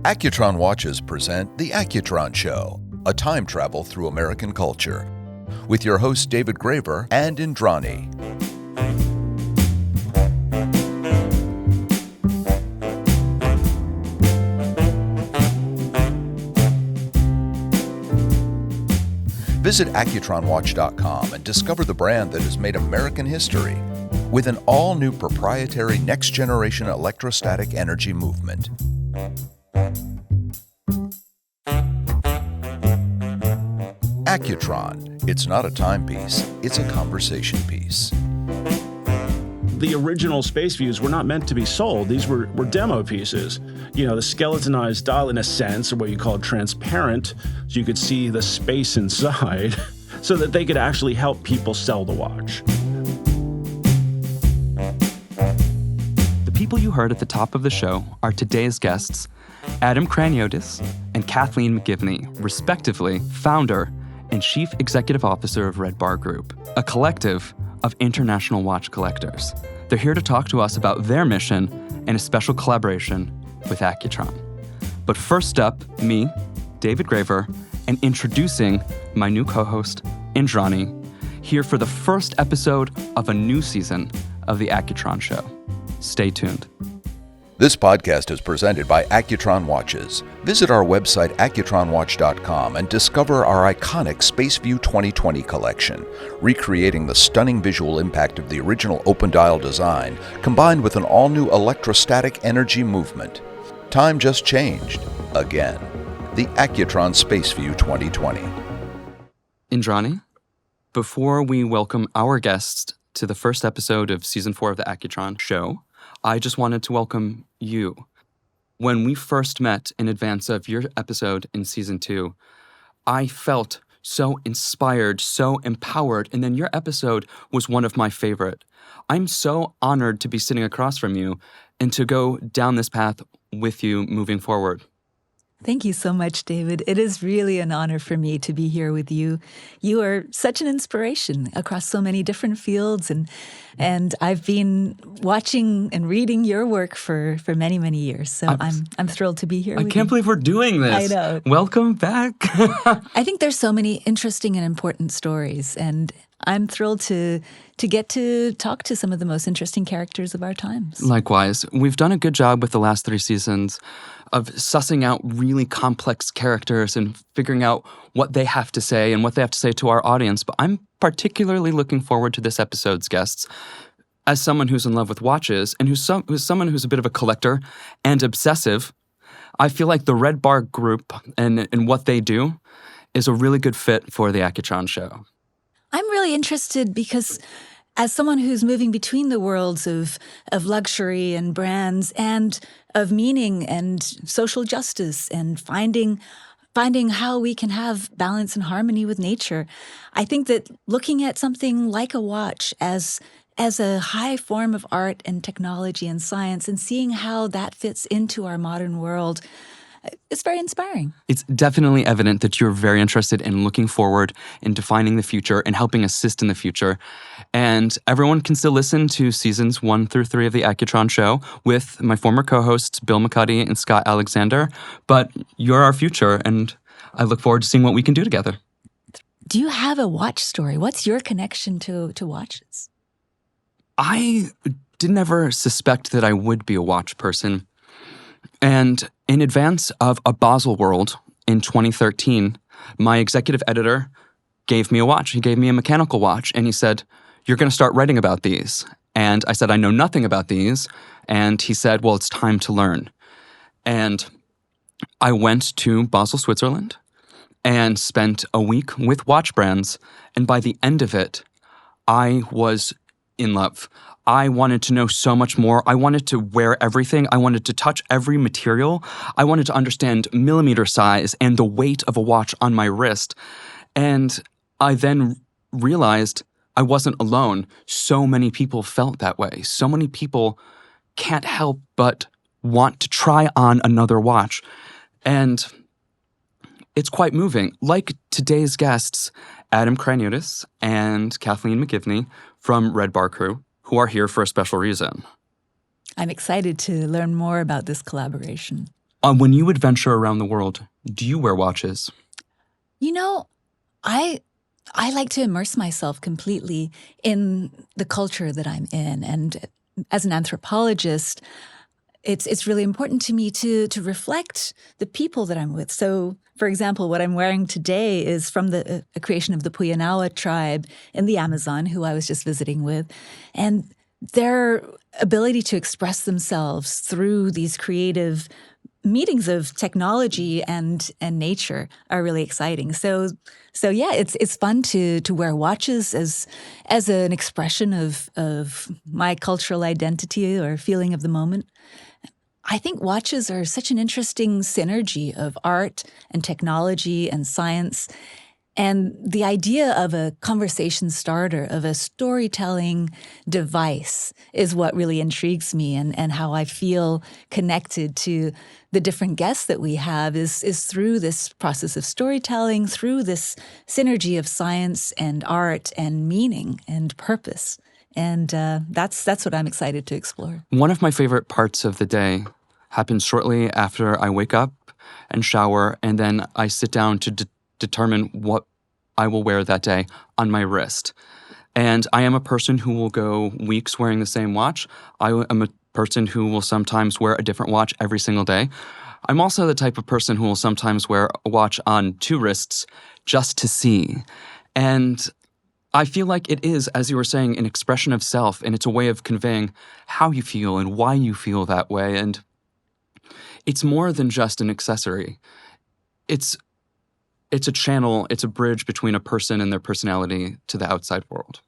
Accutron Watches present The Accutron Show, a time travel through American culture, with your hosts David Graver and Indrani. Visit AccutronWatch.com and discover the brand that has made American history with an all-new proprietary next-generation electrostatic energy movement. Accutron. It's not a timepiece, it's a conversation piece. The original space views were not meant to be sold. These were demo pieces. You know, the skeletonized dial, in a sense, or what you call transparent, so you could see the space inside, so that they could actually help people sell the watch. The people you heard at the top of the show are today's guests, Adam Craniotes and Kathleen McGivney, respectively, founder and Chief Executive Officer of RedBar Group, a collective of international watch collectors. They're here to talk to us about their mission and a special collaboration with Accutron. But first up, me, David Graver, and introducing my new co-host, Indrani, here for the first episode of a new season of The Accutron Show. Stay tuned. This podcast is presented by Accutron Watches. Visit our website, accutronwatch.com, and discover our iconic SpaceView 2020 collection, recreating the stunning visual impact of the original open dial design, combined with an all-new electrostatic energy movement. Time just changed. Again. The Accutron SpaceView 2020. Indrani, before we welcome our guests to the first episode of Season 4 of the Accutron Show, I just wanted to welcome you. When we first met in advance of your episode in Season 2, I felt so inspired, so empowered, and then your episode was one of my favorite. I'm so honored to be sitting across from you and to go down this path with you moving forward. Thank you so much, David. It is really an honor for me to be here with you. You are such an inspiration across so many different fields, and I've been watching and reading your work for many, many years. So I'm thrilled to be here. I can't believe we're doing this. I know. Welcome back. I think there's so many interesting and important stories, and I'm thrilled to get to talk to some of the most interesting characters of our times. Likewise. We've done a good job with the last 3 seasons of sussing out really complex characters and figuring out what they have to say and what they have to say to our audience. But I'm particularly looking forward to this episode's guests. As someone who's in love with watches and who's someone who's a bit of a collector and obsessive, I feel like the RedBar Group and what they do is a really good fit for the Accutron Show. I'm really interested because as someone who's moving between the worlds of luxury and brands and of meaning and social justice and finding how we can have balance and harmony with nature, I think that looking at something like a watch as a high form of art and technology and science and seeing how that fits into our modern world, it's very inspiring. It's definitely evident that you're very interested in looking forward, in defining the future, and helping assist in the future. And everyone can still listen to seasons 1 through 3 of the Accutron Show with my former co-hosts, Bill McCuddy and Scott Alexander. But you're our future, and I look forward to seeing what we can do together. Do you have a watch story? What's your connection to watches? I didn't ever suspect that I would be a watch person. And in advance of a Basel World in 2013, my executive editor gave me a watch. He gave me a mechanical watch, and he said, "You're going to start writing about these." And I said, "I know nothing about these." And he said, "Well, it's time to learn." And I went to Basel, Switzerland, and spent a week with watch brands. And by the end of it, I was in love. I wanted to know so much more. I wanted to wear everything. I wanted to touch every material. I wanted to understand millimeter size and the weight of a watch on my wrist. And I then realized I wasn't alone. So many people felt that way. So many people can't help but want to try on another watch. And it's quite moving. Like today's guests, Adam Craniotes and Kathleen McGivney from RedBar Group, who are here for a special reason. I'm excited to learn more about this collaboration. When you adventure around the world, do you wear watches? You know, I like to immerse myself completely in the culture that I'm in. And as an anthropologist, it's really important to me to reflect the people that I'm with. So, for example, what I'm wearing today is from a creation of the Puyanawa tribe in the Amazon, who I was just visiting with. And their ability to express themselves through these creative meetings of technology and nature are really exciting. So yeah, it's fun to wear watches as an expression of my cultural identity or feeling of the moment. I think watches are such an interesting synergy of art and technology and science. And the idea of a conversation starter, of a storytelling device, is what really intrigues me, and how I feel connected to the different guests that we have is through this process of storytelling, through this synergy of science and art and meaning and purpose. And that's what I'm excited to explore. One of my favorite parts of the day happens shortly after I wake up and shower, and then I sit down to determine what I will wear that day on my wrist. And I am a person who will go weeks wearing the same watch. I am a person who will sometimes wear a different watch every single day. I'm also the type of person who will sometimes wear a watch on two wrists just to see. And I feel like it is, as you were saying, an expression of self, and it's a way of conveying how you feel and why you feel that way. And it's more than just an accessory. It's a channel, it's a bridge between a person and their personality to the outside world.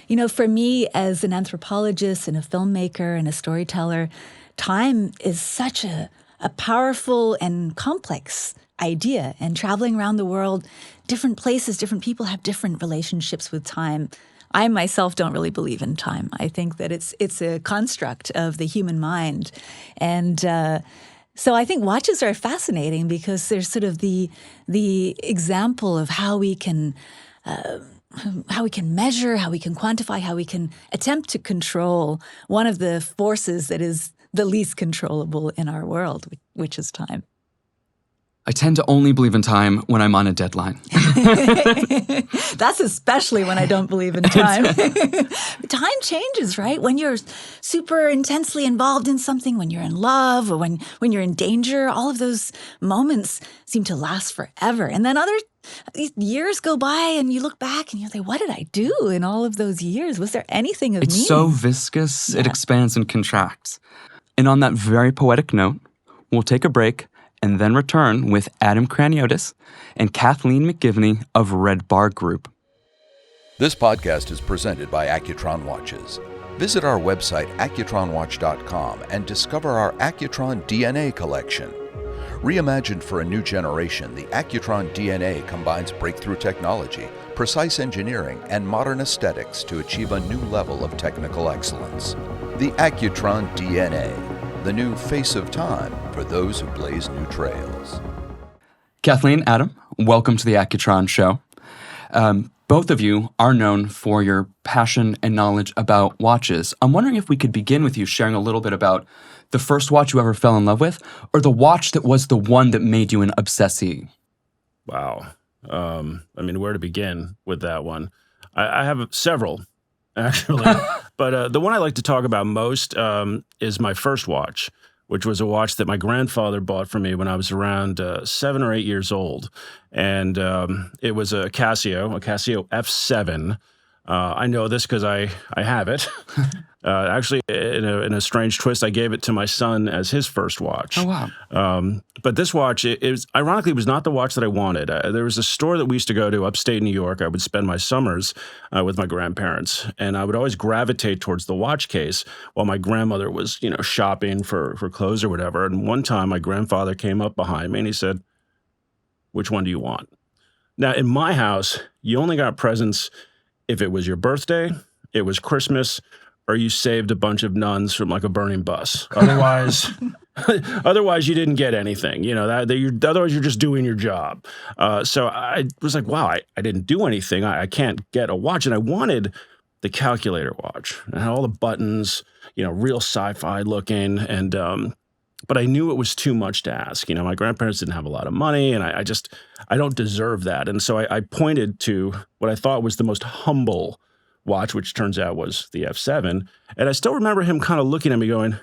You know, for me as an anthropologist and a filmmaker and a storyteller, time is such a powerful and complex idea. And traveling around the world, different places, different people have different relationships with time. I myself don't really believe in time. I think that it's a construct of the human mind. And so I think watches are fascinating because there's sort of the example of how we can measure, how we can quantify, how we can attempt to control one of the forces that is the least controllable in our world, which is time. I tend to only believe in time when I'm on a deadline. That's especially when I don't believe in time. Time changes, right? When you're super intensely involved in something, when you're in love, or when you're in danger, all of those moments seem to last forever. And then other years go by and you look back and you're like, what did I do in all of those years? Was there anything of meaning? It's so viscous, It expands and contracts. And on that very poetic note, we'll take a break and then return with Adam Craniotes and Kathleen McGivney of RedBar Group. This podcast is presented by Accutron Watches. Visit our website, accutronwatch.com, and discover our Accutron DNA collection. Reimagined for a new generation, the Accutron DNA combines breakthrough technology, precise engineering, and modern aesthetics to achieve a new level of technical excellence. The Accutron DNA, the new face of time for those who blaze new trails. Kathleen, Adam, welcome to the Accutron Show. Both of you are known for your passion and knowledge about watches. I'm wondering if we could begin with you sharing a little bit about the first watch you ever fell in love with, or the watch that was the one that made you an obsessee. Wow. Where to begin with that one? I have several, actually. But the one I like to talk about most is my first watch, which was a watch that my grandfather bought for me when I was around 7 or 8 years old. And it was a Casio F7. I know this because I have it. Actually, in a strange twist, I gave it to my son as his first watch. Oh, wow. But this watch, ironically, was not the watch that I wanted. There was a store that we used to go to upstate New York. I would spend my summers with my grandparents, and I would always gravitate towards the watch case while my grandmother was, shopping for clothes or whatever. And one time, my grandfather came up behind me and he said, "Which one do you want?" Now, in my house, you only got presents if it was your birthday, it was Christmas, or you saved a bunch of nuns from like a burning bus. Otherwise, you didn't get anything. Otherwise you're just doing your job. So I was like, wow, I didn't do anything. I can't get a watch, and I wanted the calculator watch. It had all the buttons, real sci-fi looking, and but I knew it was too much to ask. You know, my grandparents didn't have a lot of money, and I don't deserve that. And so I pointed to what I thought was the most humble watch, which turns out was the F7. And I still remember him kind of looking at me going,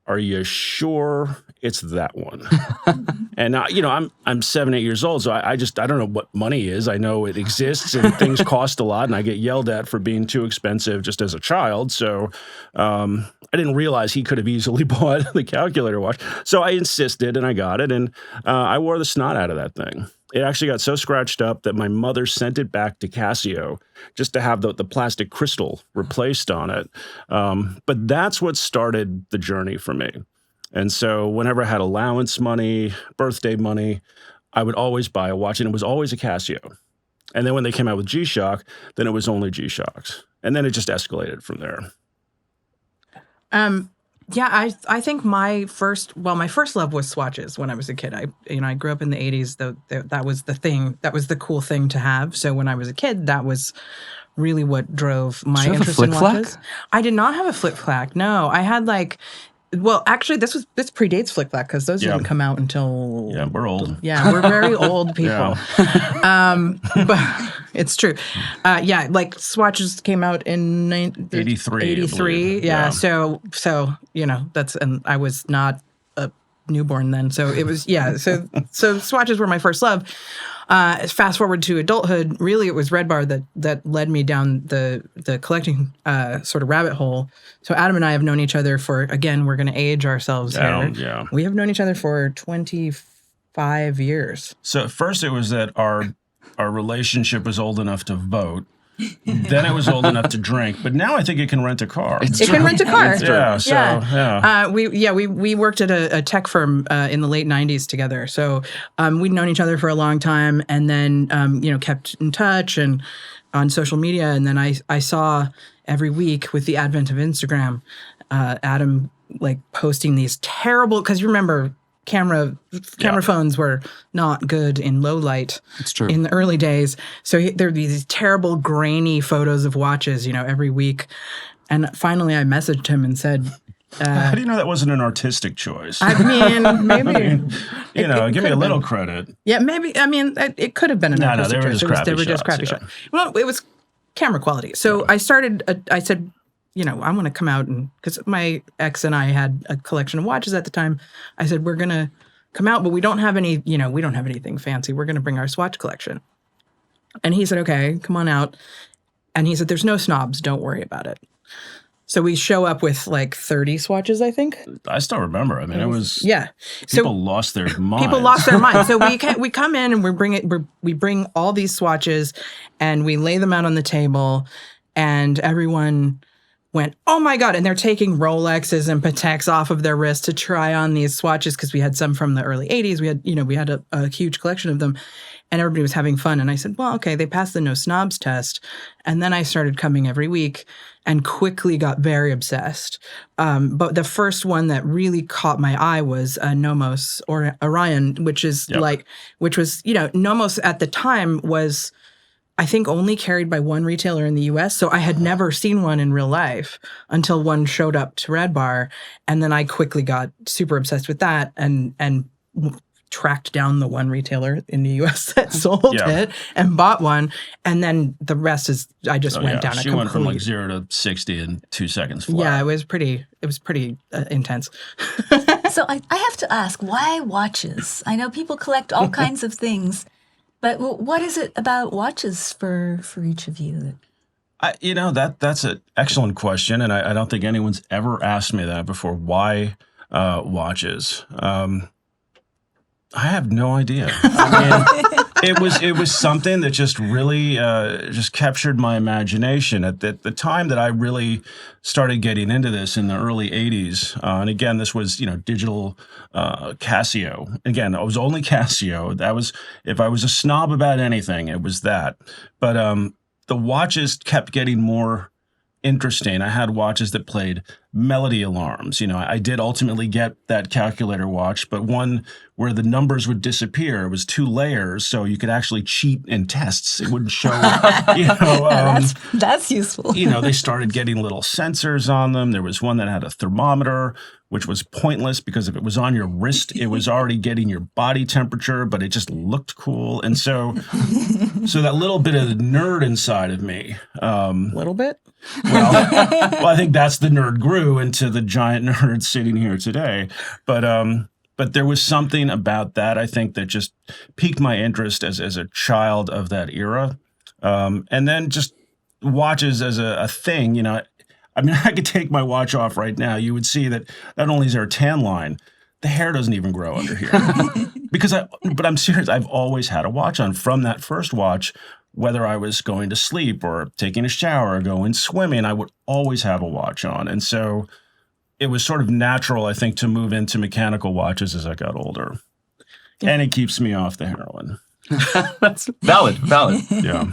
"Are you sure it's that one?" And you know, I'm 7, 8 years old, so I don't know what money is. I know it exists and things cost a lot, and I get yelled at for being too expensive just as a child. So I didn't realize he could have easily bought the calculator watch. So I insisted, and I got it, and I wore the snot out of that thing. It actually got so scratched up that my mother sent it back to Casio just to have the plastic crystal replaced on it. But that's what started the journey for me. And so whenever I had allowance money, birthday money, I would always buy a watch, and it was always a Casio. And then when they came out with G-Shock, then it was only G-Shocks. And then it just escalated from there. Yeah, I think my first love was swatches when I was a kid. I grew up in the 80s. That was the thing. That was the cool thing to have. So when I was a kid, that was really what drove my interest in watches. I did not have a flip flap. No, I had actually, this predates Flick Flack because those didn't come out until... Yeah, we're old. Yeah, we're very old people. But it's true. Swatches came out in 83. 83. Yeah, so you know, and I was not a newborn then. So it was, so swatches were my first love. Fast forward to adulthood, really it was RedBar that led me down the collecting sort of rabbit hole. So Adam and I have known each other for, again, we're going to age ourselves here. Yeah. We have known each other for 25 years. So at first it was that our relationship was old enough to vote. Then it was old enough to drink, but now I think it can rent a car. It can rent a car. We worked at a tech firm in the late 90s together. So we'd known each other for a long time, and then kept in touch and on social media. And then I saw every week with the advent of Instagram, Adam posting these terrible, because you remember camera phones were not good in low light. It's true. In the early days. So there'd be these terrible grainy photos of watches, every week. And finally I messaged him and said, how do you know that wasn't an artistic choice? I mean, maybe. Give me a little credit. Yeah, maybe. I mean, it could have been an artistic choice. They were just crappy shots. Well, it was camera quality. So I said, I want to come out because my ex and I had a collection of watches at the time. I said, we're going to come out, but we don't have any, we don't have anything fancy. We're going to bring our swatch collection. And he said, okay, come on out. And he said, there's no snobs. Don't worry about it. So we show up with 30 swatches, I think. I still remember. I mean, it was... Yeah. People lost their minds. People lost their minds. So we come in and we bring all these swatches and we lay them out on the table, and everyone went, oh my God. And they're taking Rolexes and Pateks off of their wrists to try on these swatches because we had some from the early 80s. We had a huge collection of them, and everybody was having fun. And I said, well, okay, they passed the no snobs test. And then I started coming every week and quickly got very obsessed. But the first one that really caught my eye was Nomos or Orion, which was, Nomos at the time was, I think, only carried by one retailer in the U.S. So I had never seen one in real life until one showed up to RedBar. And then I quickly got super obsessed with that and tracked down the one retailer in the U.S. that sold it and bought one. And then the rest is, I just went down a complete... She went from 0 to 60 in 2 seconds flat. Yeah, it was pretty intense. So I have to ask, why watches? I know people collect all kinds of things. But what is it about watches for each of you? That's an excellent question, and I don't think anyone's ever asked me that before. Why watches? I have no idea. I mean, it was something that just really just captured my imagination at the time that I really started getting into this in the early 80s. And again, this was, digital Casio. Again, it was only Casio. That was, if I was a snob about anything, it was that. But the watches kept getting more interesting. I had watches that played melody alarms. I did ultimately get that calculator watch, but one where the numbers would disappear. It was 2 layers, so you could actually cheat in tests. It wouldn't show, that's useful. They started getting little sensors on them. There was one that had a thermometer, which was pointless because if it was on your wrist, it was already getting your body temperature, but it just looked cool. And so that little bit of the nerd inside of me. Little bit? Well, I think that's the nerd grew into the giant nerd sitting here today. But there was something about that, I think, that just piqued my interest as a child of that era. And then just watches as a thing, you know. I mean, I could take my watch off right now. You would see that not only is there a tan line, the hair doesn't even grow under here. But I'm serious. I've always had a watch on from that first watch, whether I was going to sleep or taking a shower or going swimming, I would always have a watch on. And so it was sort of natural, I think, to move into mechanical watches as I got older. And it keeps me off the heroin. That's valid. Yeah.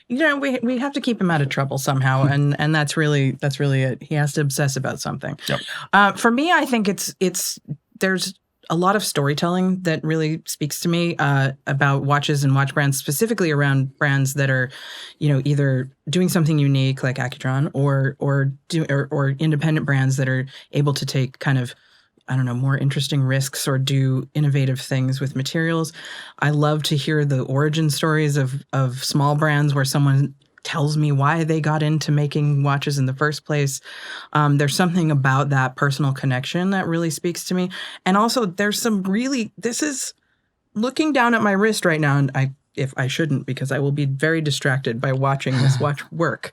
You know, we have to keep him out of trouble somehow, and that's really it. He has to obsess about something. Yep. For me, I think it's there's a lot of storytelling that really speaks to me about watches and watch brands, specifically around brands that are, you know, either doing something unique like Accutron or independent brands that are able to take kind of, I don't know, more interesting risks or do innovative things with materials. I love to hear the origin stories of small brands where someone tells me why they got into making watches in the first place. There's something about that personal connection that really speaks to me. And also there's this is looking down at my wrist right now, and if I shouldn't, because I will be very distracted by watching this watch work.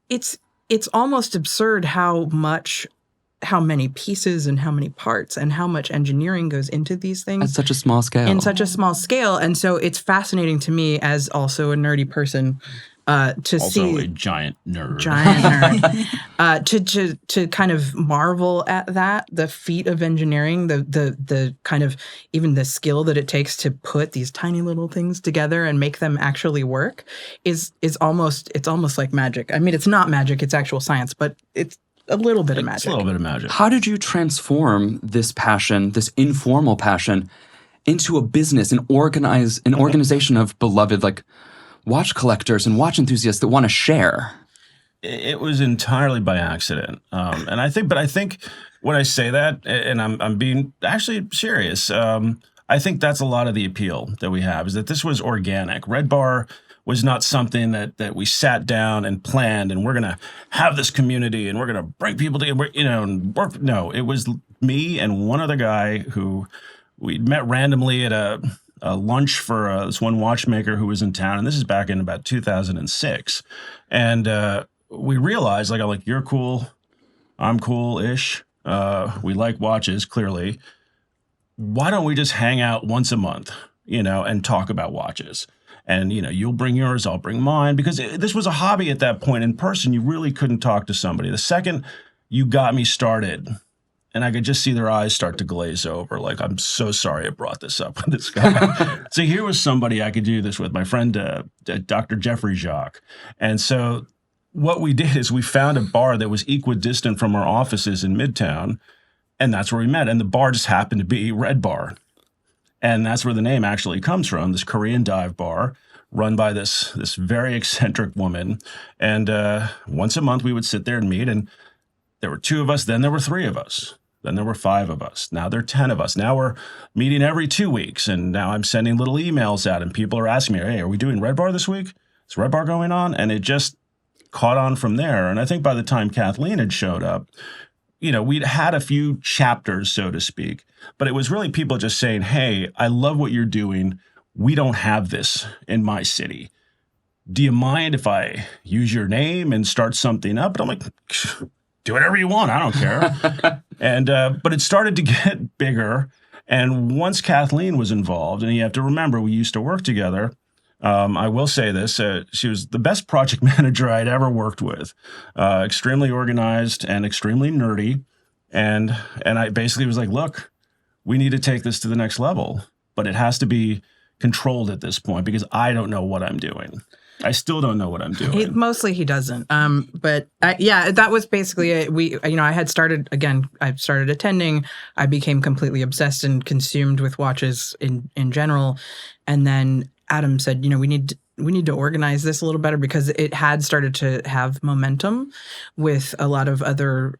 It's almost absurd how many pieces and how many parts and how much engineering goes into these things. At such a small scale. In such a small scale. And so it's fascinating to me as also a nerdy person to see. Also a giant nerd. To kind of marvel at that, the feat of engineering, the kind of even the skill that it takes to put these tiny little things together and make them actually work is almost like magic. I mean, it's not magic, it's actual science, but it's a little bit of magic. It's a little bit of magic. How did you transform this passion, this informal passion, into a business, an organization of beloved like watch collectors and watch enthusiasts that want to share? It was entirely by accident, and I think when I say that, and I'm being actually serious, I think that's a lot of the appeal that we have is that this was organic. RedBar was not something that we sat down and planned and we're going to have this community and we're going to bring people together, you know, and work. No, it was me and one other guy who we'd met randomly at a lunch for this one watchmaker who was in town. And this is back in about 2006. And we realized, I'm like, you're cool. I'm cool-ish. We like watches, clearly. Why don't we just hang out once a month, you know, and talk about watches? And, you know, you'll bring yours, I'll bring mine. Because this was a hobby at that point. In person, you really couldn't talk to somebody. The second you got me started, and I could just see their eyes start to glaze over. Like, I'm so sorry I brought this up with this guy. So here was somebody I could do this with, my friend, Dr. Jeffrey Jacques. And so what we did is we found a bar that was equidistant from our offices in Midtown. And that's where we met. And the bar just happened to be RedBar. And that's where the name actually comes from, this Korean dive bar run by this very eccentric woman. And once a month we would sit there and meet. And there were 2 of us. Then there were 3 of us. Then there were 5 of us. Now there are 10 of us. Now we're meeting every 2 weeks. And now I'm sending little emails out and people are asking me, hey, are we doing RedBar this week? Is RedBar going on? And it just caught on from there. And I think by the time Kathleen had showed up, you know, we'd had a few chapters, so to speak, but it was really people just saying, hey, I love what you're doing. We don't have this in my city. Do you mind if I use your name and start something up? And I'm like, do whatever you want. I don't care. And but it started to get bigger. And once Kathleen was involved, and you have to remember, we used to work together. I will say this, she was the best project manager I'd ever worked with, extremely organized and extremely nerdy. And I basically was like, look, we need to take this to the next level, but it has to be controlled at this point because I don't know what I'm doing. I still don't know what I'm doing. He doesn't. But yeah, that was basically it. I started attending. I became completely obsessed and consumed with watches in general. And then Adam said, you know, we need need to organize this a little better, because it had started to have momentum with a lot of other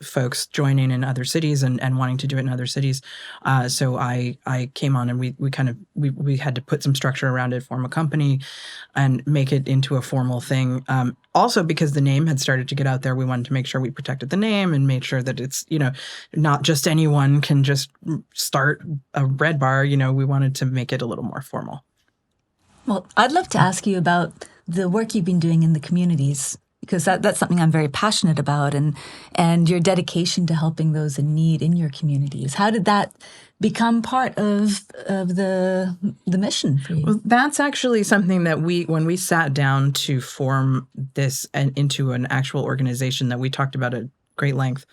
folks joining in other cities and wanting to do it in other cities. So I came on, and we had to put some structure around it, form a company, and make it into a formal thing. Also, because the name had started to get out there, we wanted to make sure we protected the name and made sure that it's, not just anyone can just start a Red Bar. We wanted to make it a little more formal. Well, I'd love to ask you about the work you've been doing in the communities, because that's something I'm very passionate about, and your dedication to helping those in need in your communities. How did that become part of the mission for you? Well, that's actually something that when we sat down to form this into an actual organization, that we talked about at great length.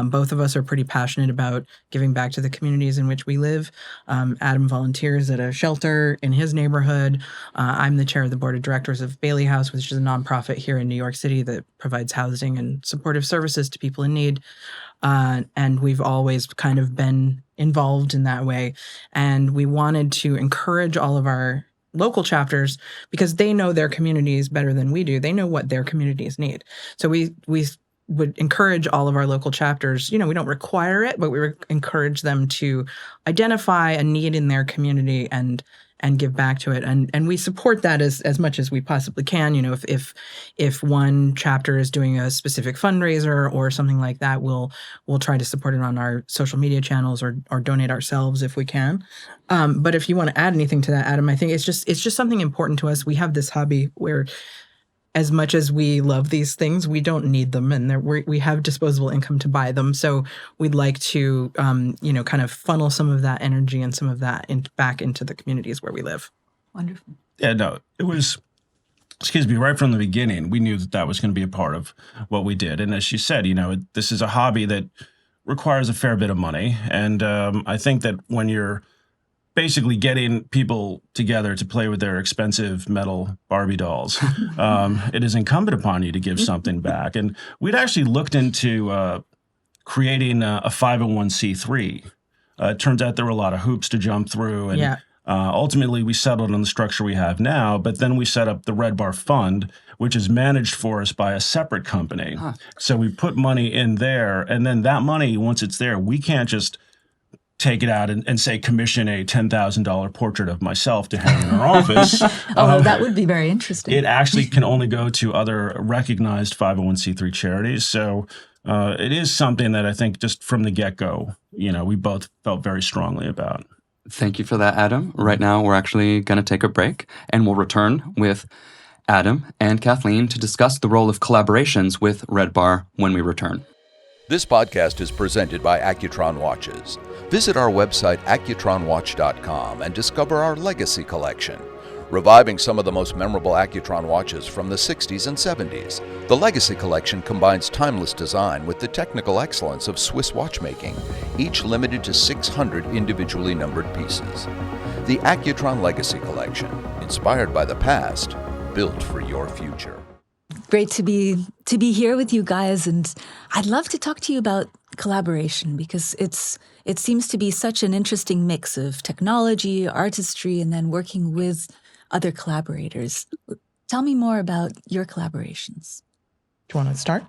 Both of us are pretty passionate about giving back to the communities in which we live. Adam volunteers at a shelter in his neighborhood. I'm the chair of the board of directors of Bailey House, which is a nonprofit here in New York City that provides housing and supportive services to people in need. And we've always kind of been involved in that way. And we wanted to encourage all of our local chapters, because they know their communities better than we do. They know what their communities need. So we would encourage all of our local chapters, we don't require it, but we encourage them to identify a need in their community and give back to it. And we support that as much as we possibly can. If one chapter is doing a specific fundraiser or something like that, we'll try to support it on our social media channels or donate ourselves if we can. But if you want to add anything to that, Adam, I think it's just something important to us. We have this hobby where, as much as we love these things, we don't need them, and we have disposable income to buy them. So we'd like to, kind of funnel some of that energy and some of that back into the communities where we live. Wonderful. Yeah, no, it was, right from the beginning, we knew that was going to be a part of what we did. And as she said, this is a hobby that requires a fair bit of money. And I think that when you're basically getting people together to play with their expensive metal Barbie dolls, it is incumbent upon you to give something back. And we'd actually looked into creating a 501c3. It turns out there were a lot of hoops to jump through. And ultimately, we settled on the structure we have now. But then we set up the Red Bar Fund, which is managed for us by a separate company. Huh. So we put money in there. And then that money, once it's there, we can't just take it out and say, commission a $10,000 portrait of myself to hang in our office. Although that would be very interesting. It actually can only go to other recognized 501c3 charities. So it is something that I think just from the get-go, we both felt very strongly about. Thank you for that, Adam. Right now, we're actually going to take a break, and we'll return with Adam and Kathleen to discuss the role of collaborations with Red Bar when we return. This podcast is presented by Accutron Watches. Visit our website, accutronwatch.com, and discover our legacy collection. Reviving some of the most memorable Accutron watches from the 60s and 70s, the Legacy Collection combines timeless design with the technical excellence of Swiss watchmaking, each limited to 600 individually numbered pieces. The Accutron Legacy Collection, inspired by the past, built for your future. Great to be here with you guys, and I'd love to talk to you about collaboration, because it seems to be such an interesting mix of technology, artistry, and then working with other collaborators. Tell me more about your collaborations. Do you want to start?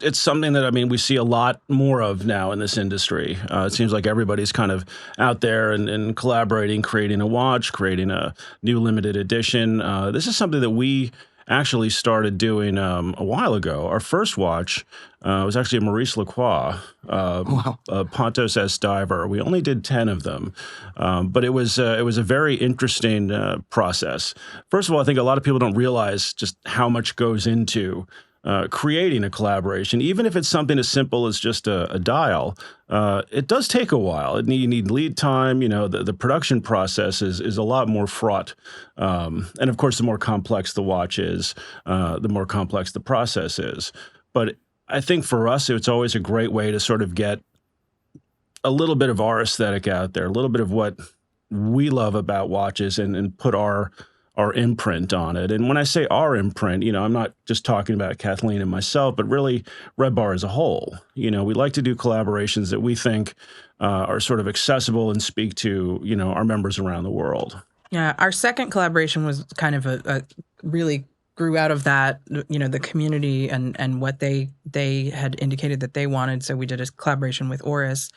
It's something that, we see a lot more of now in this industry. It seems like everybody's kind of out there and collaborating, creating a watch, creating a new limited edition. This is something that we actually started doing a while ago. Our first watch was actually a Maurice Lacroix, a Pontos S diver. We only did 10 of them, but it was a very interesting process. First of all, I think a lot of people don't realize just how much goes into creating a collaboration. Even if it's something as simple as just a dial, it does take a while. You need lead time. The production process is a lot more fraught. And of course, the more complex the watch is, the more complex the process is. But I think for us, it's always a great way to sort of get a little bit of our aesthetic out there, a little bit of what we love about watches, and put our imprint on it. And when I say our imprint, I'm not just talking about Kathleen and myself, but really Red Bar as a whole. We like to do collaborations that we think are sort of accessible and speak to, our members around the world. Yeah, our second collaboration was kind of a really grew out of that, the community and what they had indicated that they wanted. So we did a collaboration with Oris,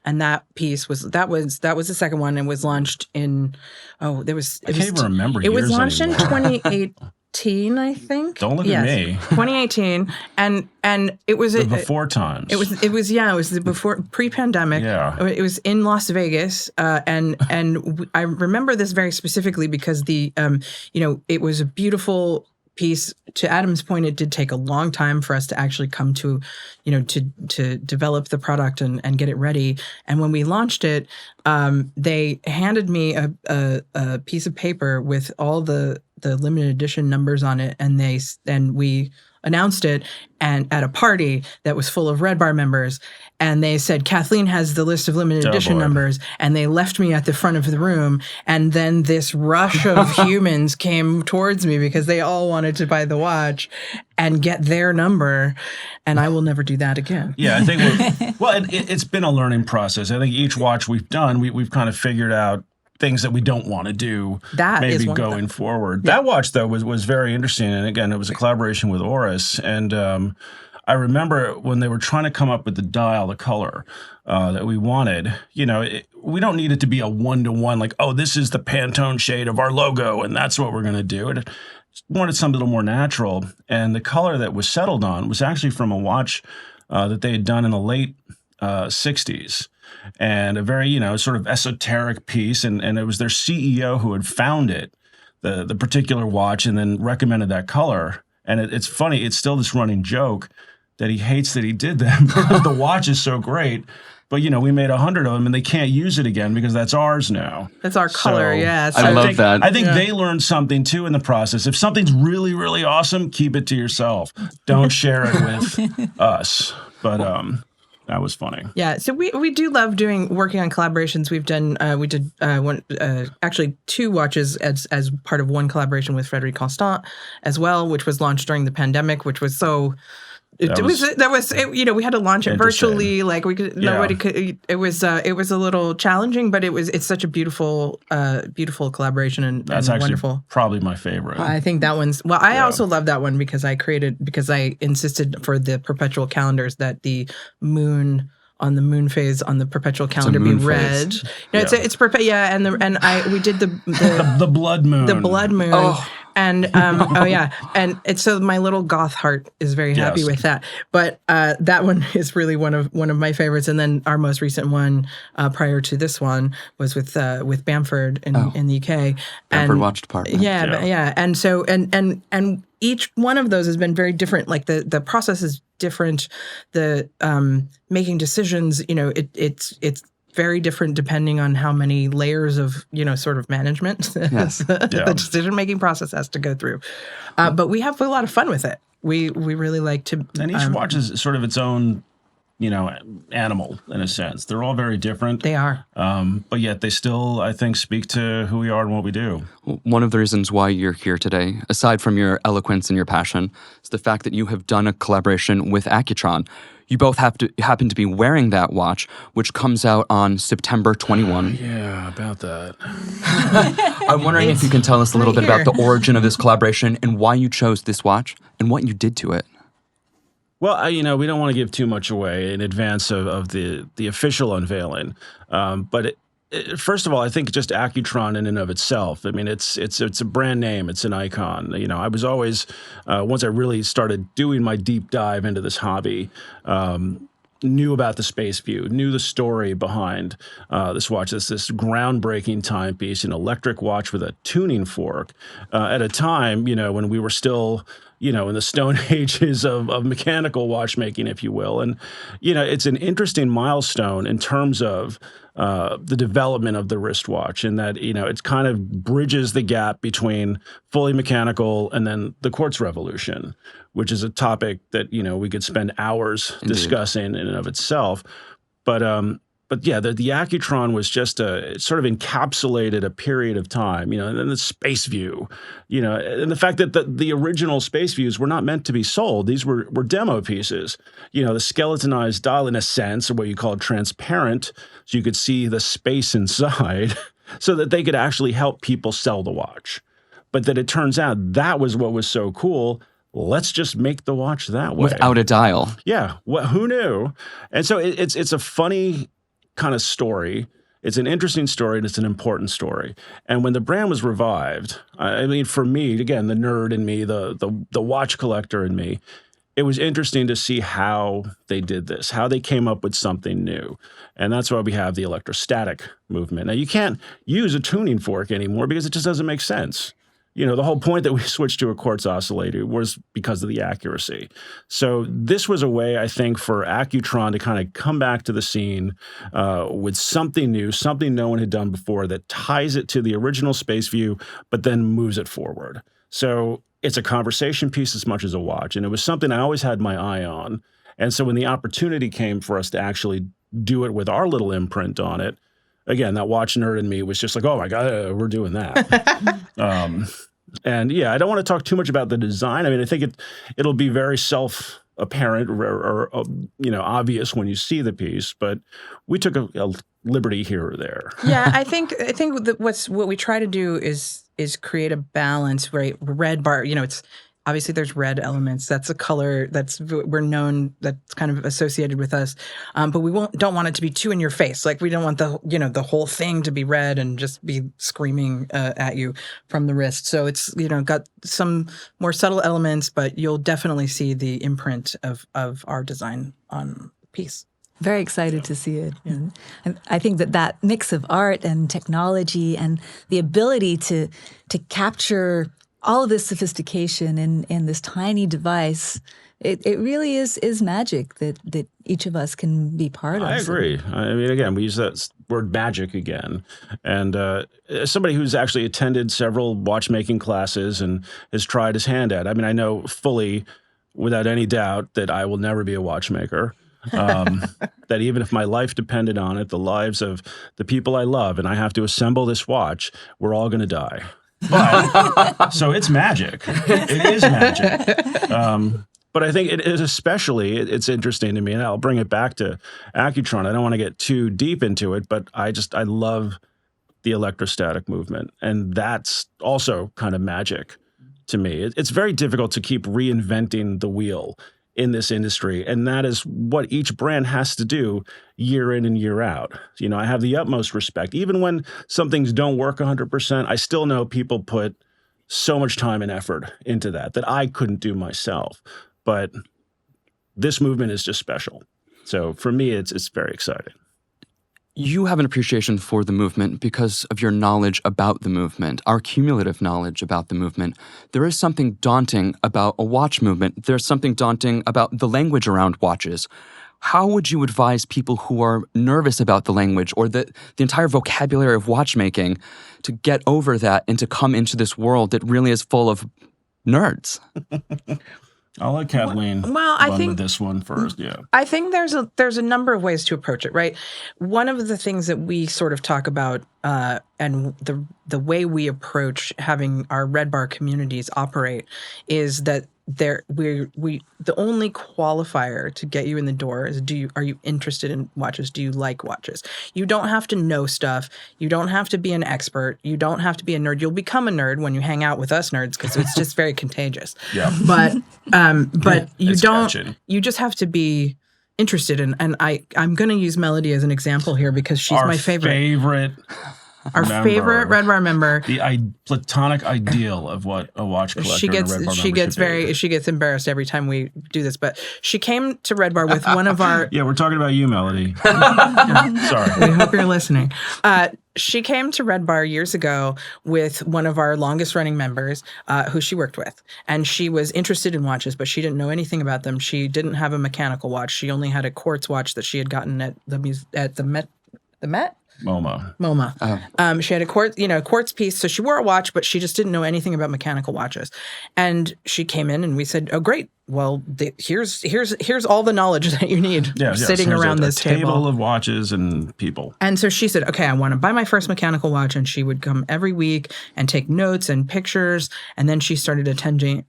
and that piece was the second one, and was launched in I can't even remember. It was launched anymore. in 2018, I think. Don't look at me. 2018, and it was the before times. It was the before pre-pandemic. Yeah. It was in Las Vegas, and I remember this very specifically because it was a beautiful piece. To Adam's point, it did take a long time for us to actually come to, to develop the product and get it ready. And when we launched it, they handed me a piece of paper with all the limited edition numbers on it, and we announced it and at a party that was full of RedBar members, and they said, Kathleen has the list of limited edition numbers, and they left me at the front of the room, and then this rush of humans came towards me because they all wanted to buy the watch and get their number, and I will never do that again. Yeah, I think it's been a learning process. I think each watch we've done, we've kind of figured out things that we don't want to do maybe going forward. Yeah. That watch, though, was very interesting. And again, it was a collaboration with Oris. And I remember when they were trying to come up with the dial, the color that we wanted, we don't need it to be a one-to-one, like, oh, this is the Pantone shade of our logo, and that's what we're going to do. It wanted something a little more natural. And the color that was settled on was actually from a watch that they had done in the late 60s. And a very, sort of esoteric piece. And it was their CEO who had found it, the particular watch, and then recommended that color. And it's funny, it's still this running joke that he hates that he did that because the watch is so great. But, we made 100 of them, and they can't use it again because that's ours now. That's our color, yeah. I love that. I think they learned something, too, in the process. If something's really, really awesome, keep it to yourself. Don't share it with us. But that was funny. Yeah, so we do love working on collaborations. We did actually 2 watches as part of one collaboration with Frédéric Constant as well, which was launched during the pandemic, which was so. We had to launch it virtually. Like nobody could. It was a little challenging, but it's such a beautiful collaboration and that's actually wonderful. Probably my favorite. I think that one's. Well, I also love that one because I insisted for the perpetual calendars that the moon on the moon phase on the perpetual calendar be red. It's perfect. Yeah, we did the blood moon. The blood moon. Oh. And and it's so my little goth heart is very happy with that. But that one is really one of my favorites. And then our most recent one prior to this one was with Bamford in the UK. Bamford Watch Department. Yeah. And so and each one of those has been very different. Like the process is different. The making decisions, it's very different depending on how many layers of, sort of management the decision-making process has to go through. But we have a lot of fun with it. We really like to... And each watch is sort of its own, animal in a sense. They're all very different. They are. But yet they still, I think, speak to who we are and what we do. One of the reasons why you're here today, aside from your eloquence and your passion, is the fact that you have done a collaboration with Accutron. You both happen to be wearing that watch, which comes out on September 21. Yeah, about that. I'm wondering if you can tell us a little bit about the origin of this collaboration and why you chose this watch and what you did to it. Well, we don't want to give too much away in advance of the official unveiling. But first of all, I think just Accutron in and of itself. I mean, it's a brand name. It's an icon. I was always once I really started doing my deep dive into this hobby, knew about the Space View, knew the story behind this watch. This groundbreaking timepiece, an electric watch with a tuning fork at a time, when we were still, in the stone ages of mechanical watchmaking, if you will. And, it's an interesting milestone in terms of the development of the wristwatch, and that, it kind of bridges the gap between fully mechanical and then the quartz revolution, which is a topic that, we could spend hours discussing in and of itself. But yeah, the Accutron was just it sort of encapsulated a period of time, and then the Space View, and the fact that the original Space Views were not meant to be sold. These were demo pieces, the skeletonized dial in a sense, or what you call transparent, so you could see the space inside. so that they could actually help people sell the watch. But that it turns out that was what was so cool. Let's just make the watch that way. Without a dial. Yeah. Who knew? And so it's a funny kind of story. It's an interesting story, and it's an important story. And when the brand was revived, I mean, for me, again, the nerd in me, the watch collector in me, it was interesting to see how they did this, how they came up with something new. And that's why we have the electrostatic movement. Now, you can't use a tuning fork anymore because it just doesn't make sense. You know, the whole point that we switched to a quartz oscillator was because of the accuracy. So this was a way, I think, for Accutron to kind of come back to the scene with something new, something no one had done before that ties it to the original Space View, but then moves it forward. So it's a conversation piece as much as a watch. And it was something I always had my eye on. And so when the opportunity came for us to actually do it with our little imprint on it, again, that watch nerd in me was just like, oh my God, we're doing that. And yeah, I don't want to talk too much about the design. I mean, I think it'll be very self-apparent or obvious when you see the piece, but we took a liberty here or there. Yeah, I think that what we try to do is create a balance, right? RedBar, it's obviously there's red elements. That's a color we're known, that's kind of associated with us. But we don't want it to be too in your face. Like we don't want the whole thing to be red and just be screaming at you from the wrist. So it's, got some more subtle elements, but you'll definitely see the imprint of our design on the piece. Very excited to see it. Yeah. And I think that mix of art and technology and the ability to capture all of this sophistication in this tiny device, it really is magic that each of us can be part of. I agree. I mean, again, we use that word magic again. And as somebody who's actually attended several watchmaking classes and has tried his hand at it, I mean, I know fully, without any doubt, that I will never be a watchmaker. That even if my life depended on it, the lives of the people I love, and I have to assemble this watch, we're all going to die. But, so it's magic. It is magic. But I think it is it's interesting to me, and I'll bring it back to Accutron. I don't want to get too deep into it, but I love the electrostatic movement. And that's also kind of magic to me. It's very difficult to keep reinventing the wheel in this industry. And that is what each brand has to do year in and year out. I have the utmost respect. Even when some things don't work 100%, I still know people put so much time and effort into that I couldn't do myself. But this movement is just special. So for me, it's very exciting. You have an appreciation for the movement because of your knowledge about the movement, our cumulative knowledge about the movement. There is something daunting about a watch movement. There's something daunting about the language around watches. How would you advise people who are nervous about the language or the entire vocabulary of watchmaking to get over that and to come into this world that really is full of nerds? I'll let Kathleen run with this one first. Yeah, I think there's a number of ways to approach it. Right, one of the things that we sort of talk about, and the way we approach having our RedBar communities operate, is that the only qualifier to get you in the door is are you interested in watches? Do you like watches? You don't have to know stuff. You don't have to be an expert. You don't have to be a nerd. You'll become a nerd when you hang out with us nerds because it's just very contagious. Yeah. But you don't. Catching. You just have to be interested in. And I'm going to use Melody as an example here because she's my favorite. Our favorite RedBar member, the platonic ideal of what a watch collector. She gets embarrassed every time we do this, but she came to RedBar with one of our. Yeah, we're talking about you, Melody. Sorry. We hope you're listening. She came to RedBar years ago with one of our longest running members, who she worked with, and she was interested in watches, but she didn't know anything about them. She didn't have a mechanical watch. She only had a quartz watch that she had gotten at the Met. MoMA. Oh. She had a quartz piece, so she wore a watch, but she just didn't know anything about mechanical watches. And she came in, and we said, "Oh, great! Well, here's all the knowledge that you need sitting around this table of watches and people." And so she said, "Okay, I want to buy my first mechanical watch." And she would come every week and take notes and pictures. And then she started attending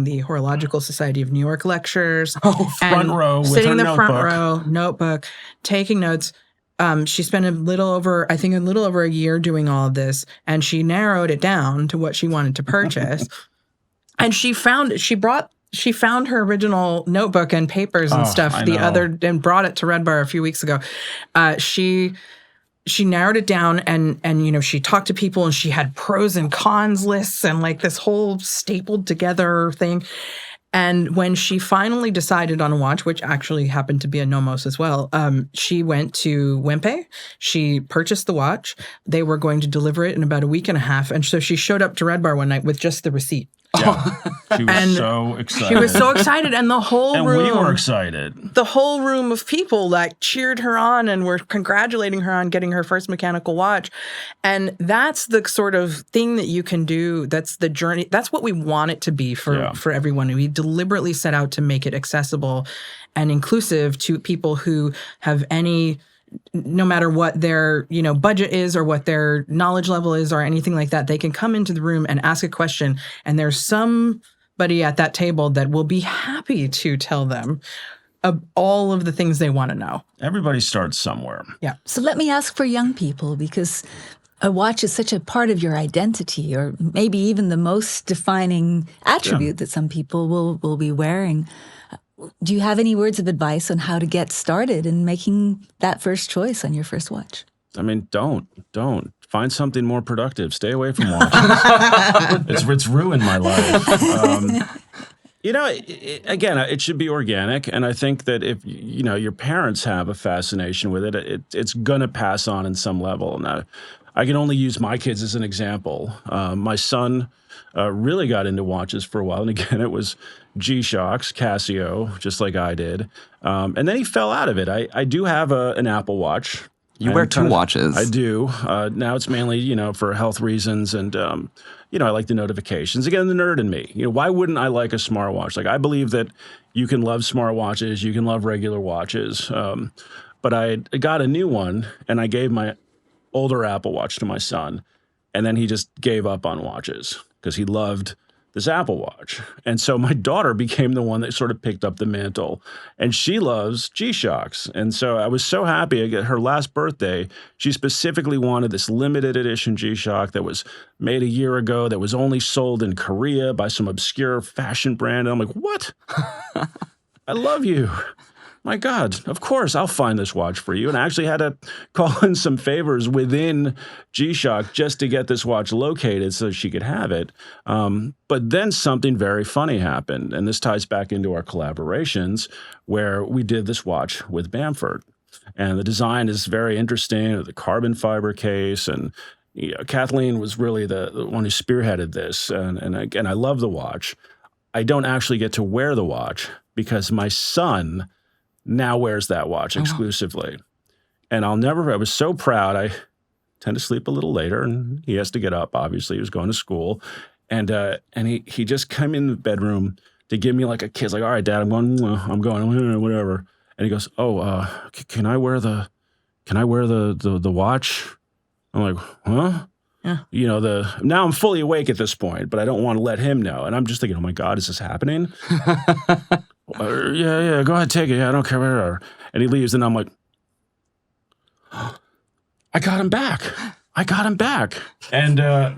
the Horological Society of New York lectures. Front row, with sitting her in the notebook. front row, notebook, taking notes. She spent a little over a year doing all of this, and she narrowed it down to what she wanted to purchase. And she found her original notebook and papers and stuff and brought it to RedBar a few weeks ago. She narrowed it down and she talked to people, and she had pros and cons lists and like this whole stapled together thing. And when she finally decided on a watch, which actually happened to be a Nomos as well, she went to Wempe. She purchased the watch. They were going to deliver it in about a week and a half. And so she showed up to RedBar one night with just the receipt. Yeah. She was so excited. She was so excited, and the whole room. And we were excited. The whole room of people like cheered her on and were congratulating her on getting her first mechanical watch. And that's the sort of thing that you can do. That's the journey. That's what we want it to be for everyone. We deliberately set out to make it accessible and inclusive to people who have no matter what their, budget is or what their knowledge level is or anything like that, they can come into the room and ask a question, and there's somebody at that table that will be happy to tell them all of the things they want to know. Everybody starts somewhere. Yeah. So let me ask for young people, because a watch is such a part of your identity, or maybe even the most defining attribute that some people will be wearing. Do you have any words of advice on how to get started in making that first choice on your first watch? I mean, don't. Find something more productive. Stay away from watches. It's ruined my life. Again, it should be organic. And I think that if, your parents have a fascination with it, it's going to pass on in some level. Now, I can only use my kids as an example. My son really got into watches for a while. And again, it was G-Shocks, Casio, just like I did. And then he fell out of it. I do have an Apple Watch. You wear two watches. I do. Now it's mainly, for health reasons. And, I like the notifications. Again, the nerd in me. Why wouldn't I like a smartwatch? Like, I believe that you can love smartwatches. You can love regular watches. But I got a new one, and I gave my older Apple Watch to my son. And then he just gave up on watches because he loved this Apple Watch. And so my daughter became the one that sort of picked up the mantle, and she loves G-Shocks. And so I was so happy. Her last birthday, she specifically wanted this limited edition G-Shock that was made a year ago, that was only sold in Korea by some obscure fashion brand. And I'm like, what? I love you. My God, of course, I'll find this watch for you. And I actually had to call in some favors within G-Shock just to get this watch located so she could have it. But then something very funny happened. And this ties back into our collaborations where we did this watch with Bamford. And the design is very interesting, the carbon fiber case. And Kathleen was really the one who spearheaded this. And again, I love the watch. I don't actually get to wear the watch because my son now wears that watch exclusively. And I was so proud. I tend to sleep a little later, and he has to get up. Obviously, he was going to school. And he just came in the bedroom to give me like a kiss, like, all right, Dad, I'm going, whatever. And he goes, can I wear the watch? I'm like, huh? Yeah. Now I'm fully awake at this point, but I don't want to let him know. And I'm just thinking, oh my God, is this happening? Yeah, go ahead, take it. Yeah, I don't care, whatever. And he leaves, and I'm like, I got him back. And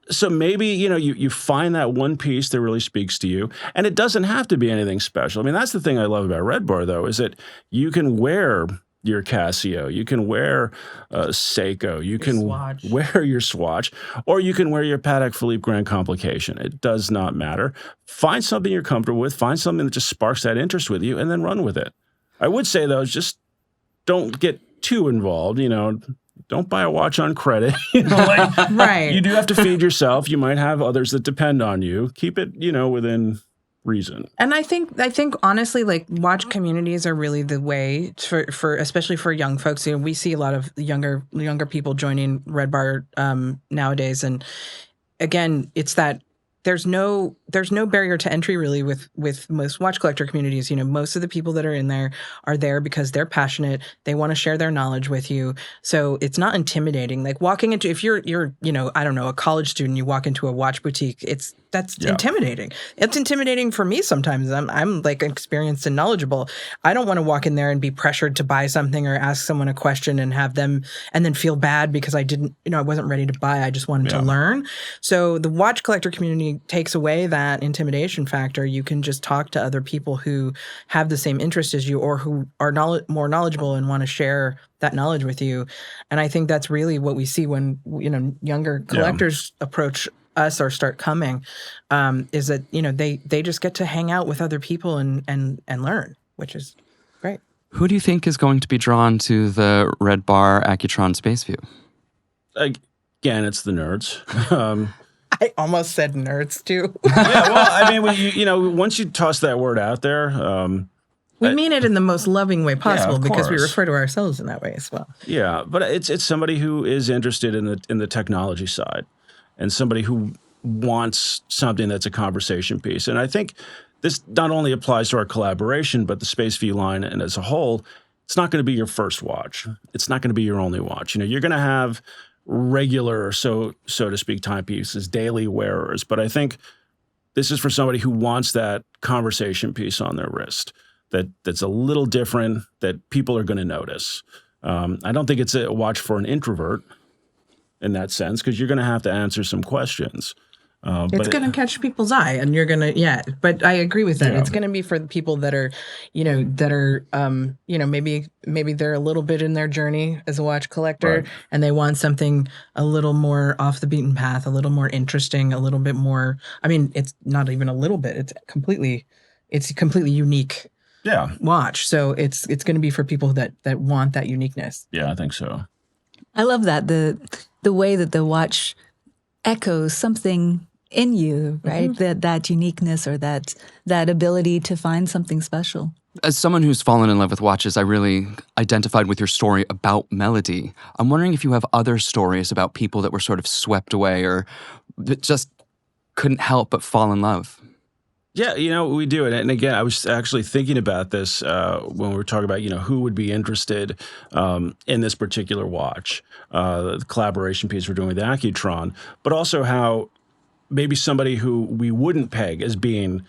so maybe, you find that one piece that really speaks to you, and it doesn't have to be anything special. I mean, that's the thing I love about RedBar, though, is that you can wear your Casio, you can wear Seiko, you can wear your Swatch, or you can wear your Patek Philippe Grand Complication. It does not matter. Find something you're comfortable with, find something that just sparks that interest with you, and then run with it. I would say, though, just don't get too involved, don't buy a watch on credit. Right. You do have to feed yourself. You might have others that depend on you. Keep it, within reason. And I think honestly, like, watch communities are really the way for especially for young folks. We see a lot of younger people joining RedBar nowadays, and again, it's that there's no there's no barrier to entry really with most watch collector communities. Most of the people that are in there are there because they're passionate. They want to share their knowledge with you. So it's not intimidating. Like walking into, if you're I don't know, a college student, you walk into a watch boutique, that's intimidating. It's intimidating for me sometimes. I'm like experienced and knowledgeable. I don't want to walk in there and be pressured to buy something or ask someone a question and have them and then feel bad because I didn't, I wasn't ready to buy. I just wanted to learn. So the watch collector community takes away that intimidation factor. You can just talk to other people who have the same interest as you or who are more knowledgeable and want to share that knowledge with you. And I think that's really what we see when, younger collectors approach us or start coming, is that, they just get to hang out with other people and learn, which is great. Who do you think is going to be drawn to the RedBar Accutron Space View? Again, it's the nerds. I almost said nerds too. Yeah, well, I mean, when once you toss that word out there, we mean it in the most loving way possible because we course. refer to ourselves in that way as well. Yeah, but it's somebody who is interested in the technology side, and somebody who wants something that's a conversation piece. And I think this not only applies to our collaboration, but the Space View line and as a whole. It's not going to be your first watch. It's not going to be your only watch. You're going to have regular, so to speak, timepieces, daily wearers. But I think this is for somebody who wants that conversation piece on their wrist that's a little different, that people are going to notice. I don't think it's a watch for an introvert in that sense, because you're going to have to answer some questions. It's going to catch people's eye, and you're going to, but I agree with that. Yeah. It's going to be for the people that are, maybe they're a little bit in their journey as a watch collector, Right. and they want something a little more off the beaten path, a little more interesting, a little bit more, it's not even a little bit, it's a completely unique watch. So it's going to be for people that want that uniqueness. Yeah, I think so. I love that, the way that the watch echoes something in you, right? Mm-hmm. That uniqueness or that ability to find something special. As someone who's fallen in love with watches, I really identified with your story about melody. I'm wondering if you have other stories about people that were sort of swept away or that just couldn't help but fall in love. Yeah, we do. And again, I was actually thinking about this when we were talking about, who would be interested in this particular watch, the collaboration piece we're doing with Accutron, but also how maybe somebody who we wouldn't peg as being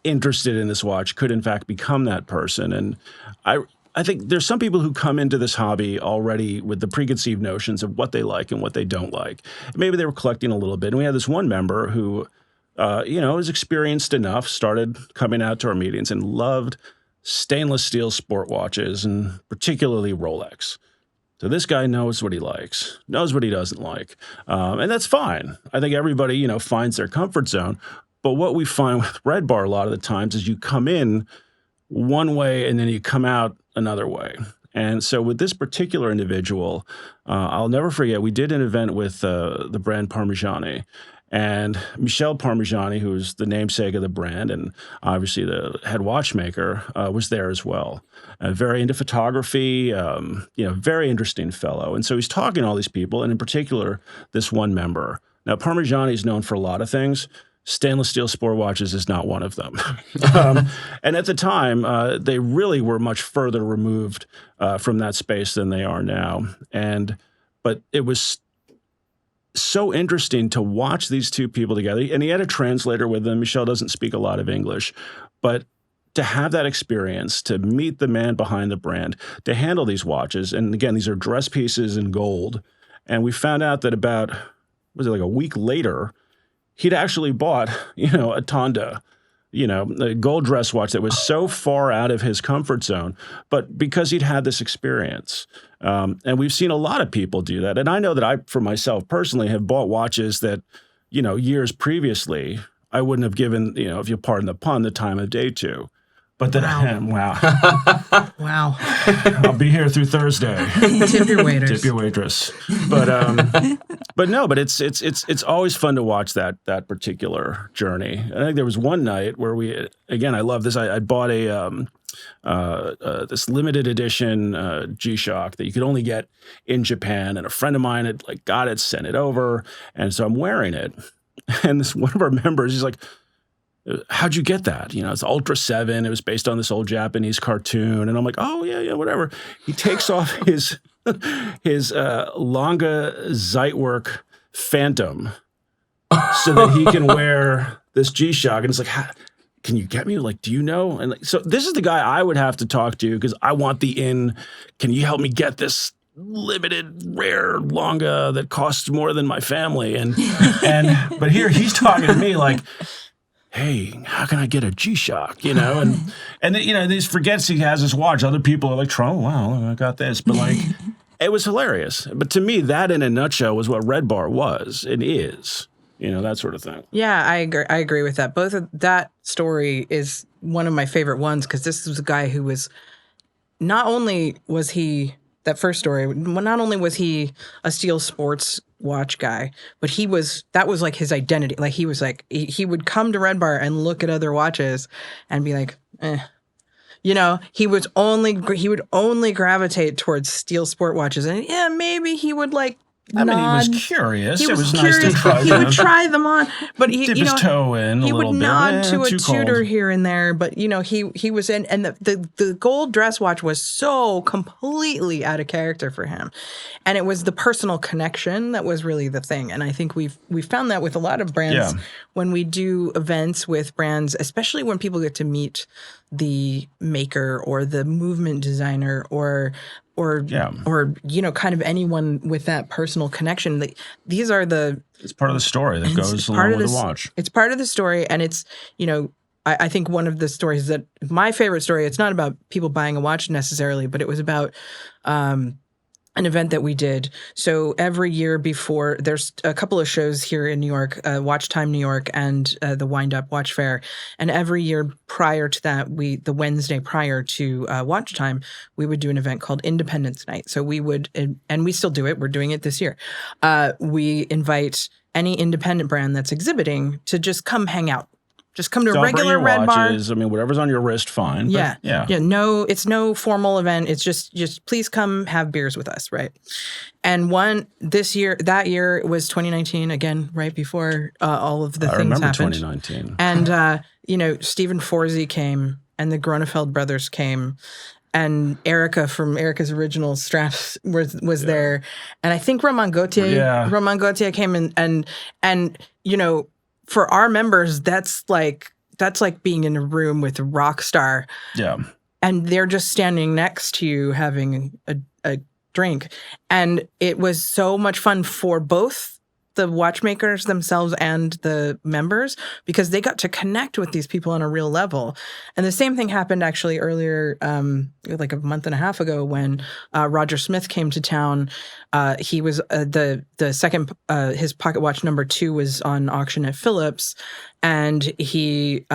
interested in this watch could in fact become that person. And I think there's some people who come into this hobby already with the preconceived notions of what they like and what they don't like. Maybe they were collecting a little bit. And we had this one member who was experienced enough, started coming out to our meetings and loved stainless steel sport watches and particularly Rolex. So this guy knows what he likes, knows what he doesn't like. And that's fine. I think everybody, finds their comfort zone. But what we find with RedBar a lot of the times is you come in one way and then you come out another way. And so with this particular individual, I'll never forget, we did an event with the brand Parmigiani. And Michel Parmigiani, who's the namesake of the brand and obviously the head watchmaker, was there as well. Very into photography, very interesting fellow. And so he's talking to all these people, and in particular, this one member. Now, Parmigiani is known for a lot of things. Stainless steel sport watches is not one of them. And at the time, they really were much further removed from that space than they are now. But it was so interesting to watch these two people together. And he had a translator with them. Michel doesn't speak a lot of English, but to have that experience, to meet the man behind the brand, to handle these watches. And again, these are dress pieces in gold. And we found out that about, a week later, he'd actually bought, a Tonda, a gold dress watch that was so far out of his comfort zone, but because he'd had this experience. And we've seen a lot of people do that. And I know that I, for myself personally, have bought watches that, years previously, I wouldn't have given, if you pardon the pun, the time of day to. But then, wow. Wow. I'll be here through Thursday. Tip your waiters. Tip your waitress. But it's always fun to watch that particular journey. I think there was one night where I love this. I bought this limited edition G-Shock that you could only get in Japan, and a friend of mine had got it, sent it over, and so I'm wearing it, and this one of our members, he's like, how'd you get that? It's Ultra 7. It was based on this old Japanese cartoon. And I'm like, oh, yeah, whatever. He takes off his Longa Zeitwerk Phantom so that he can wear this G-Shock. And it's like, can you get me? Like, do you know? And so this is the guy I would have to talk to because I want the can you help me get this limited rare Longa that costs more than my family? But here he's talking to me like, hey, how can I get a G-Shock? And then, he forgets he has his watch. Other people are like, oh, wow, I got this. But like, it was hilarious. But to me, that in a nutshell was what RedBar was and is, that sort of thing. Yeah, I agree with that. Both of that story is one of my favorite ones because this was a guy who was, not only was he, that first story, not only was he a steel sports watch guy, but that was like his identity. Like he was like, he would come to RedBar and look at other watches and be like, he would only gravitate towards steel sport watches. And yeah, maybe he would like, he was curious. He was nice to try them. He would try them on, but dip his toe in a little bit. He would nod to a tutor cold. here and there, but he was in, and the gold dress watch was so completely out of character for him, and it was the personal connection that was really the thing. And I think we found that with a lot of brands when we do events with brands, especially when people get to meet the maker or the movement designer or kind of anyone with that personal connection. These are it's part of the story that goes along with the watch. It's part of the story, and it's I think one of the stories that my favorite story. It's not about people buying a watch necessarily, but it was about an event that we did. So every year before, there's a couple of shows here in New York, Watch Time New York and the Wind Up Watch Fair. And every year prior to that, the Wednesday prior to Watch Time, we would do an event called Independence Night. So we would, and we still do it, we're doing it this year. We invite any independent brand that's exhibiting to just come hang out. Just come to a regular RedBar. I mean, whatever's on your wrist, fine. Yeah. No, it's no formal event. It's just please come have beers with us, right? And that year was 2019, again, right before all of the things happened. 2019. And, Stephen Forsey came and the Gronefeld brothers came. And Erica from Erica's Original Straps was there. And I think Romain Gauthier came in and for our members, that's like being in a room with a rock star. Yeah. And they're just standing next to you having a drink. And it was so much fun for both the watchmakers themselves and the members because they got to connect with these people on a real level. And the same thing happened actually earlier, like a month and a half ago when Roger Smith came to town. He was the second, his pocket watch number 2 was on auction at Phillips, and he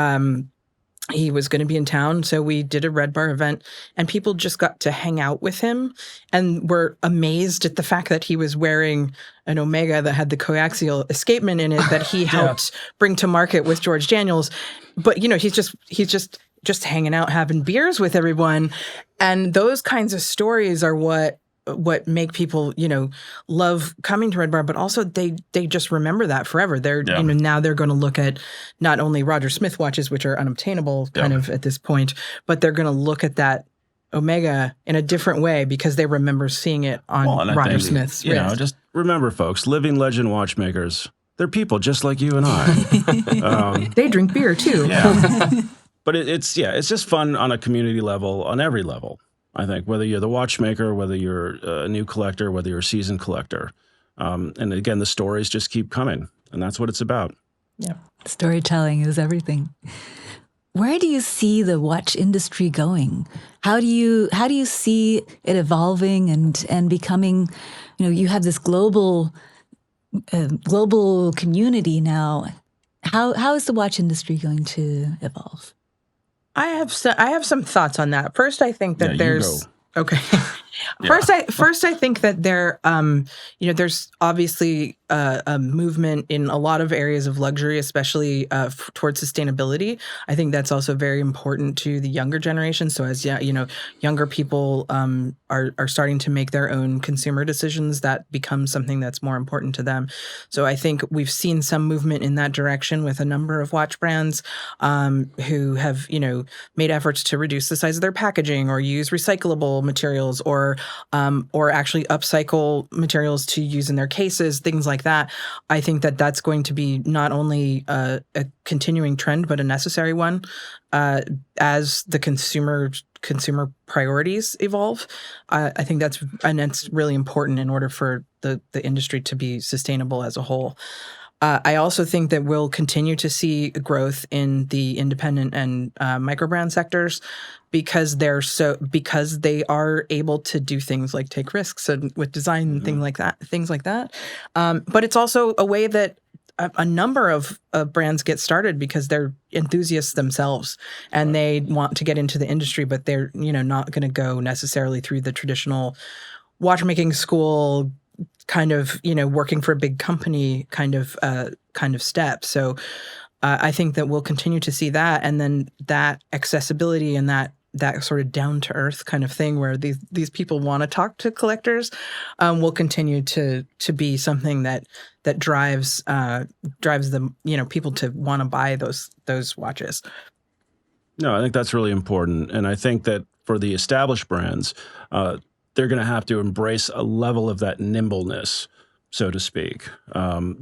was going to be in town. So we did a RedBar event and people just got to hang out with him and were amazed at the fact that he was wearing an Omega that had the coaxial escapement in it that he helped bring to market with George Daniels. But, he's just hanging out, having beers with everyone. And those kinds of stories are what make people, love coming to RedBar, but also they just remember that forever. They're, now they're going to look at not only Roger Smith watches, which are unobtainable kind of at this point, but they're going to look at that Omega in a different way because they remember seeing it on Roger Smith's wrist. Just remember, folks, living legend watchmakers, they're people just like you and I. They drink beer too. Yeah. But it's just fun on a community level, on every level. I think whether you're the watchmaker, whether you're a new collector, whether you're a seasoned collector. And again, the stories just keep coming, and that's what it's about. Yeah. Storytelling is everything. Where do you see the watch industry going? How do you see it evolving and becoming, you have this global community now. How is the watch industry going to evolve? I have some thoughts on that. First, I think that there's okay. First, I think that there's obviously a movement in a lot of areas of luxury, especially towards sustainability. I think that's also very important to the younger generation. So as younger people are starting to make their own consumer decisions, that becomes something that's more important to them. So I think we've seen some movement in that direction with a number of watch brands who have made efforts to reduce the size of their packaging or use recyclable materials or actually upcycle materials to use in their cases, things like that. I think that that's going to be not only a continuing trend, but a necessary one as the consumer priorities evolve. I think that's really important in order for the industry to be sustainable as a whole. I also think that we'll continue to see growth in the independent and microbrand sectors because they are able to do things like take risks and with design and things like that. But it's also a way that a number of brands get started because they're enthusiasts themselves and they want to get into the industry, but they're not going to go necessarily through the traditional watchmaking school kind of working for a big company kind of step. So I think that we'll continue to see that, and then that accessibility and that sort of down to earth kind of thing where these people want to talk to collectors will continue to be something that drives them people to want to buy those watches. No, I think that's really important, and I think that for the established brands, they're going to have to embrace a level of that nimbleness, so to speak,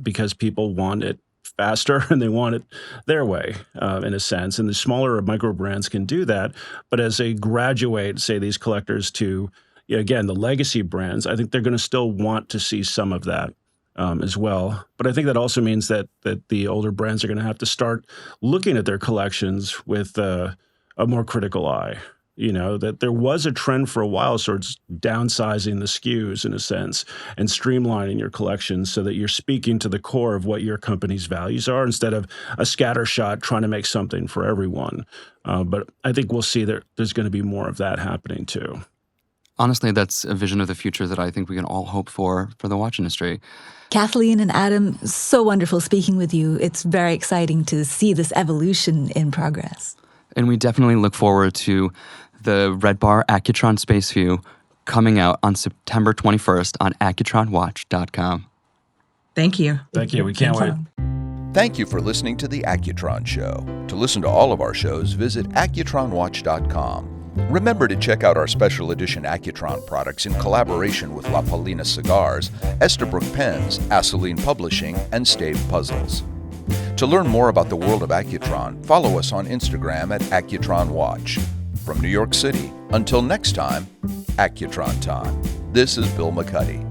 because people want it faster and they want it their way, in a sense. And the smaller micro brands can do that. But as they graduate, say, these collectors to, again, the legacy brands, I think they're going to still want to see some of that as well. But I think that also means that the older brands are going to have to start looking at their collections with a more critical eye. That there was a trend for a while towards downsizing the SKUs in a sense and streamlining your collections so that you're speaking to the core of what your company's values are instead of a scattershot trying to make something for everyone. But I think we'll see that there's going to be more of that happening too. Honestly, that's a vision of the future that I think we can all hope for the watch industry. Kathleen and Adam, so wonderful speaking with you. It's very exciting to see this evolution in progress. And we definitely look forward to the RedBar Accutron Space View coming out on September 21st on AccutronWatch.com. Thank you. Thank you. We can't wait. Thank you for listening to The Accutron Show. To listen to all of our shows, visit AccutronWatch.com. Remember to check out our special edition Accutron products in collaboration with La Paulina Cigars, Estabrook Pens, Aceline Publishing, and Stave Puzzles. To learn more about the world of Accutron, follow us on Instagram at Accutron Watch. From New York City, until next time, Accutron time. This is Bill McCuddy.